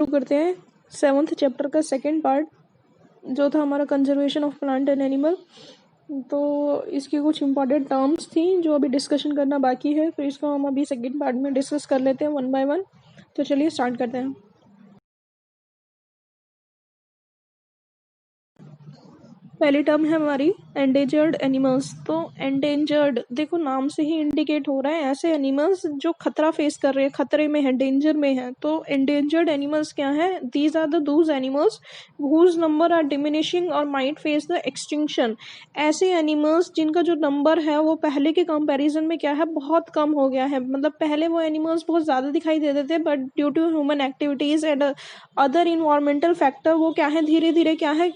शुरू करते हैं 7th चैप्टर का सेकंड पार्ट जो था हमारा conservation of plant and animal. तो इसकी कुछ इंपॉर्टेंट टर्म्स थी जो अभी डिस्कशन करना बाकी है, तो इसको हम अभी सेकंड पार्ट में डिस्कस कर लेते हैं वन बाय वन। तो चलिए स्टार्ट करते हैं। पहली टर्म है हमारी एंडेंजर्ड एनिमल्स। तो एंडेंजर्ड देखो नाम से ही इंडिकेट हो रहा है ऐसे एनिमल्स जो खतरा फेस कर रहे हैं, खतरे में है, डेंजर में है। तो एंडेंजर्ड एनिमल्स क्या है? These are the those animals whose number are diminishing और माइट फेस द एक्सटिंक्शन। ऐसे एनिमल्स जिनका जो नंबर है वो पहले के कंपैरिजन में क्या है, बहुत कम हो गया है। मतलब पहले वो एनिमल्स बहुत ज़्यादा दिखाई देते थे, but due to human activities and other environmental factor वो क्या है, धीरे धीरे क्या है,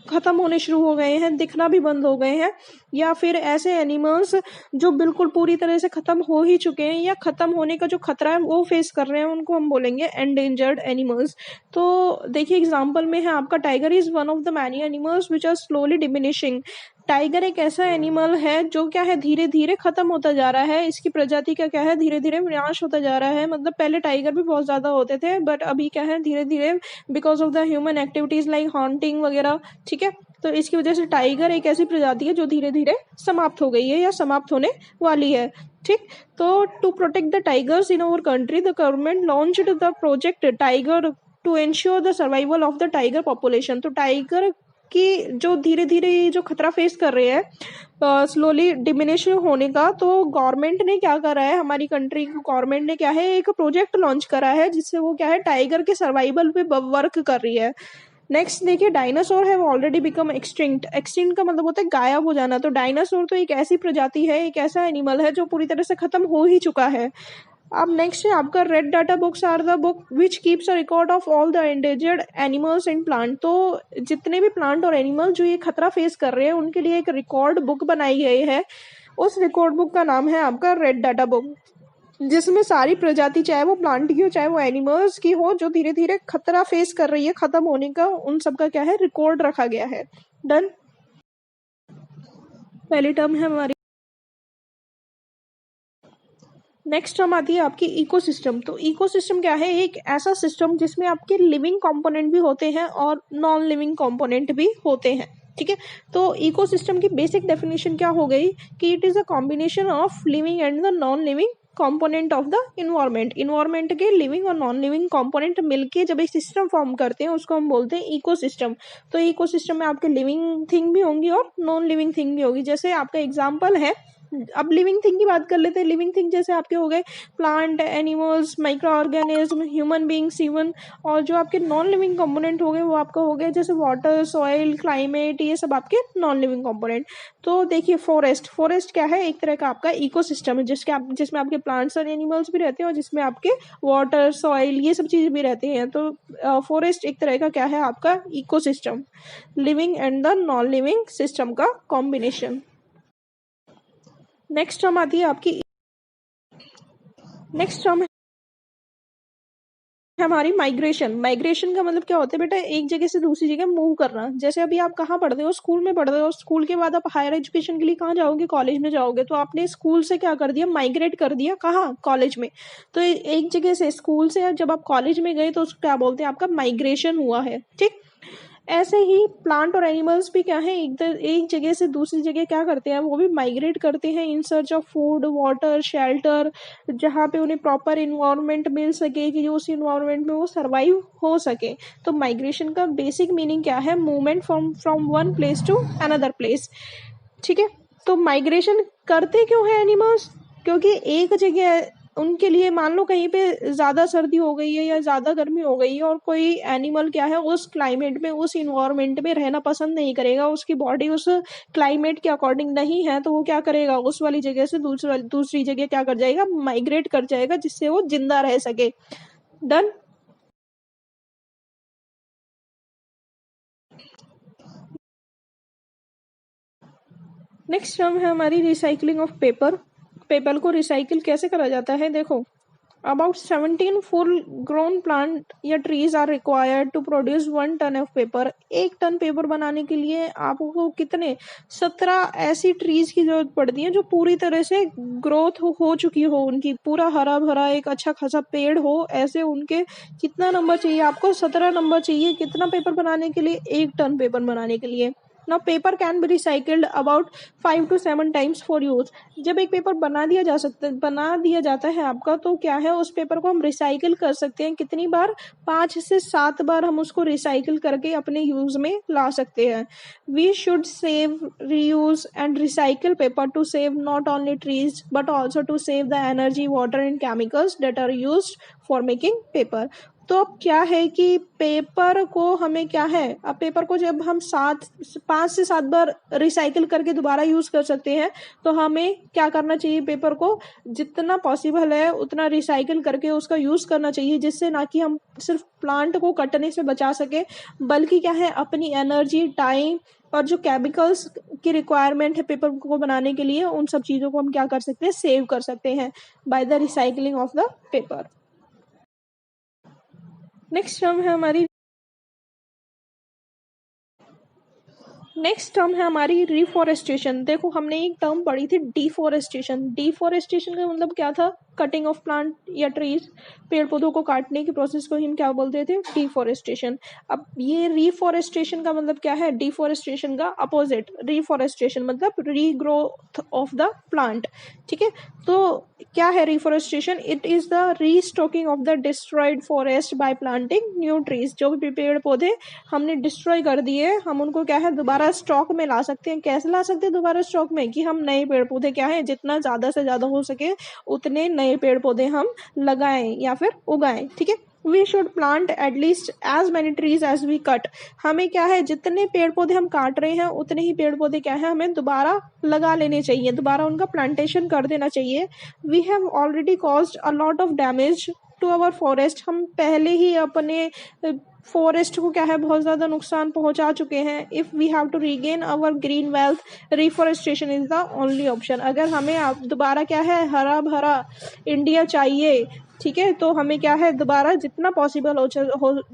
खत्म होने शुरू हो गए हैं, दिखना भी बंद हो गए हैं। या फिर ऐसे एनिमल्स जो बिल्कुल पूरी तरह से खत्म हो ही चुके हैं या खत्म होने का जो खतरा है वो फेस कर रहे हैं, उनको हम बोलेंगे एंडेंजर्ड एनिमल्स। तो देखिए एग्जांपल में है आपका tiger is one of the many animals which are slowly diminishing. Tiger एक ऐसा एनिमल है जो क्या है, धीरे धीरे खत्म होता जा रहा है। इसकी प्रजाति का क्या है, धीरे धीरे विनाश होता जा रहा है। मतलब पहले टाइगर भी बहुत ज्यादा होते थे, बट अभी क्या है, धीरे धीरे because of the human activities like haunting वगैरह, ठीक है, तो इसकी वजह से टाइगर एक ऐसी प्रजाति है जो धीरे धीरे समाप्त हो गई है या समाप्त होने वाली है। ठीक, तो to protect the tigers in our country the government launched the project tiger to ensure the survival of the tiger population. तो टाइगर की जो धीरे धीरे जो खतरा फेस कर रहे हैं स्लोली डिमिनिश होने का, तो गवर्नमेंट ने क्या करा है, हमारी कंट्री गवर्नमेंट ने क्या है, एक प्रोजेक्ट लॉन्च करा है जिससे वो क्या है, टाइगर के सर्वाइवल पे वर्क कर रही है। नेक्स्ट देखिए, dinosaur have already become extinct. Extinct का मतलब होता है गायब हो जाना। तो डायनासोर तो एक ऐसी प्रजाति है, एक ऐसा एनिमल है जो पूरी तरह से खत्म हो ही चुका है। अब नेक्स्ट है आपका red data books are the book which keeps a record of all the endangered animals and plant. तो जितने भी प्लांट और एनिमल जो ये खतरा फेस कर रहे हैं उनके लिए एक रिकॉर्ड बुक बनाई गई है। उस रिकॉर्ड बुक का नाम है आपका रेड डाटा बुक, जिसमें सारी प्रजाति, चाहे वो प्लांट की हो चाहे वो एनिमल्स की हो, जो धीरे धीरे खतरा फेस कर रही है खत्म होने का, उन सब का क्या है, रिकॉर्ड रखा गया है। डन। पहली टर्म है हमारी। नेक्स्ट टर्म आती है आपकी इकोसिस्टम। तो इकोसिस्टम क्या है, एक ऐसा सिस्टम जिसमें आपके लिविंग कंपोनेंट भी होते हैं और नॉन लिविंग कंपोनेंट भी होते हैं। ठीक है, तो इकोसिस्टम की बेसिक डेफिनेशन क्या हो गई कि it is a combination of living and the non living component of the environment. Environment के लिविंग और नॉन लिविंग कंपोनेंट मिलके जब एक सिस्टम फॉर्म करते हैं उसको हम बोलते हैं इकोसिस्टम। तो इकोसिस्टम में आपके लिविंग थिंग भी होंगी और नॉन लिविंग थिंग भी होगी। जैसे आपका एग्जाम्पल है, अब लिविंग थिंग की बात कर लेते हैं। लिविंग थिंग जैसे आपके हो गए plant, animals, micro organism, human beings even. और जो आपके नॉन लिविंग कंपोनेंट हो गए वो आपका हो गए जैसे वाटर, सॉइल, क्लाइमेट, ये सब आपके नॉन लिविंग कंपोनेंट। तो देखिए फॉरेस्ट, फॉरेस्ट क्या है, एक तरह का आपका इकोसिस्टम है जिसमें आपके प्लांट्स और एनिमल्स भी रहते हैं और जिसमें आपके वाटर, सॉइल, ये सब चीज़ भी रहती हैं। तो फॉरेस्ट एक तरह का क्या है, आपका ecosystem, living and the non living system का कॉम्बिनेशन। नेक्स्ट टर्म आती है आपकी, नेक्स्ट टर्म है हमारी माइग्रेशन। माइग्रेशन का मतलब क्या होता है बेटा, एक जगह से दूसरी जगह मूव करना। जैसे अभी आप कहाँ पढ़ते हो, स्कूल में पढ़ते हो, स्कूल के बाद आप हायर एजुकेशन के लिए कहाँ जाओगे, कॉलेज में जाओगे। तो आपने स्कूल से क्या कर दिया, माइग्रेट कर दिया कहाँ, कॉलेज में। तो एक जगह से, स्कूल से जब आप कॉलेज में गए तो उसको क्या बोलते हैं, आपका माइग्रेशन हुआ है। ठीक, ऐसे ही प्लांट और एनिमल्स भी क्या है, एक जगह से दूसरी जगह क्या करते हैं, वो भी माइग्रेट करते हैं in search of food, water, shelter, जहाँ पे उन्हें प्रॉपर इन्वायरमेंट मिल सके कि उस इन्वायरमेंट में वो सरवाइव हो सके। तो माइग्रेशन का बेसिक मीनिंग क्या है, movement from one place to another place. ठीक है, तो माइग्रेशन करते क्यों है एनिमल्स, क्योंकि एक जगह उनके लिए, मान लो कहीं पे ज्यादा सर्दी हो गई है या ज्यादा गर्मी हो गई है और कोई एनिमल क्या है उस क्लाइमेट में, उस इन्वायरमेंट में रहना पसंद नहीं करेगा, उसकी बॉडी उस क्लाइमेट के अकॉर्डिंग नहीं है, तो वो क्या करेगा, उस वाली जगह से दूसरी जगह क्या कर जाएगा, माइग्रेट कर जाएगा, जिससे वो जिंदा रह सके। डन। नेक्स्ट टर्म है हमारी रिसाइकलिंग ऑफ पेपर। पेपर को रिसाइकिल कैसे करा जाता है, देखो About 17 full grown plant या trees are required to produce 1 ton of paper. 1 ton paper बनाने के लिए आपको कितने 17 ऐसी ट्रीज की जरूरत पड़ती है जो पूरी तरह से ग्रोथ हो चुकी हो, उनकी पूरा हरा भरा एक अच्छा खासा पेड़ हो, ऐसे उनके कितना नंबर चाहिए आपको? 17 नंबर चाहिए कितना पेपर बनाने के लिए? 1 टन पेपर बनाने के लिए। Now paper can be recycled about 5 to 7 times for use. जब एक पेपर बना दिया जाता है आपका, तो क्या है, उस पेपर को हम रिसाइकिल कर सकते हैं कितनी बार? 5 से 7 बार हम उसको रिसाइकिल करके अपने यूज में ला सकते हैं। We should save, reuse and recycle paper to save not only trees but also to save the energy, water and chemicals that are used for making paper. तो अब क्या है कि पेपर को हमें क्या है, अब पेपर को जब हम 5 से 7 बार रिसाइकिल करके दोबारा यूज कर सकते हैं, तो हमें क्या करना चाहिए? पेपर को जितना पॉसिबल है उतना रिसाइकिल करके उसका यूज करना चाहिए, जिससे ना कि हम सिर्फ प्लांट को कटने से बचा सके, बल्कि क्या है, अपनी एनर्जी, टाइम और जो केमिकल्स की रिक्वायरमेंट है पेपर को बनाने के लिए, उन सब चीजों को हम क्या कर सकते हैं? सेव कर सकते हैं by the recycling of the paper. Next term है हमारी रिफॉरेस्टेशन। देखो हमने एक टर्म पढ़ी थी डिफॉरेस्टेशन। डिफॉरेस्टेशन का मतलब क्या था? कटिंग ऑफ प्लांट या ट्रीज, पेड़ पौधों को काटने की प्रोसेस को हम क्या बोलते थे? डिफॉरेस्टेशन। अब ये रिफॉरेस्टेशन का मतलब क्या है? डिफॉरेस्टेशन का अपोजिट रिफॉरेस्टेशन मतलब रीग्रोथ ऑफ द प्लांट। ठीक है, तो क्या है reforestation? It is the restocking of the destroyed forest by planting new trees. जो भी पेड़ पौधे हमने डिस्ट्रॉय कर दिए, हम उनको क्या है, दोबारा स्टॉक में ला सकते हैं। कैसे ला सकते हैं दोबारा स्टॉक में? कि हम नए पेड़ पौधे क्या है, जितना ज्यादा से ज्यादा हो सके उतने नए पेड़ पौधे हम लगाएं या फिर उगाएं। ठीक है, we should plant at least as many trees as we cut. हमें क्या है, जितने पेड़ पौधे हम काट रहे हैं उतने ही पेड़ पौधे क्या है, हमें दोबारा लगा लेने चाहिए, दोबारा उनका प्लांटेशन कर देना चाहिए। We have already caused a lot of damage to our forest. हम पहले ही अपने फॉरेस्ट को क्या है, बहुत ज्यादा नुकसान पहुंचा चुके हैं। If we have to regain our green wealth, reforestation is the only option. अगर हमें दोबारा क्या है, हरा भरा इंडिया चाहिए, ठीक है, तो हमें क्या है, दोबारा जितना पॉसिबल हो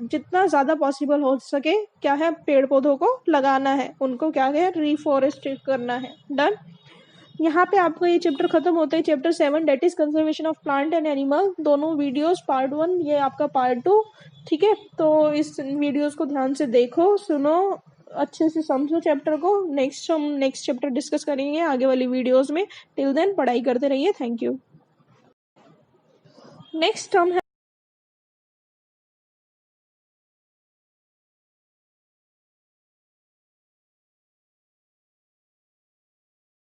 जितना ज्यादा पॉसिबल हो सके क्या है, पेड़ पौधों को लगाना है, उनको क्या है, रिफॉरेस्टेट करना है। डन। यहाँ पे आपको ये चैप्टर खत्म होता है। Chapter 7 that is conservation of plant and animal, दोनों वीडियोस, पार्ट 1 ये आपका पार्ट 2। ठीक है, तो इस वीडियोस को ध्यान से देखो, सुनो, अच्छे से समझो चैप्टर को। हम नेक्स्ट चैप्टर डिस्कस करेंगे आगे वाली वीडियोस में। टिल देन पढ़ाई करते रहिए। Thank you. नेक्स्ट टर्म है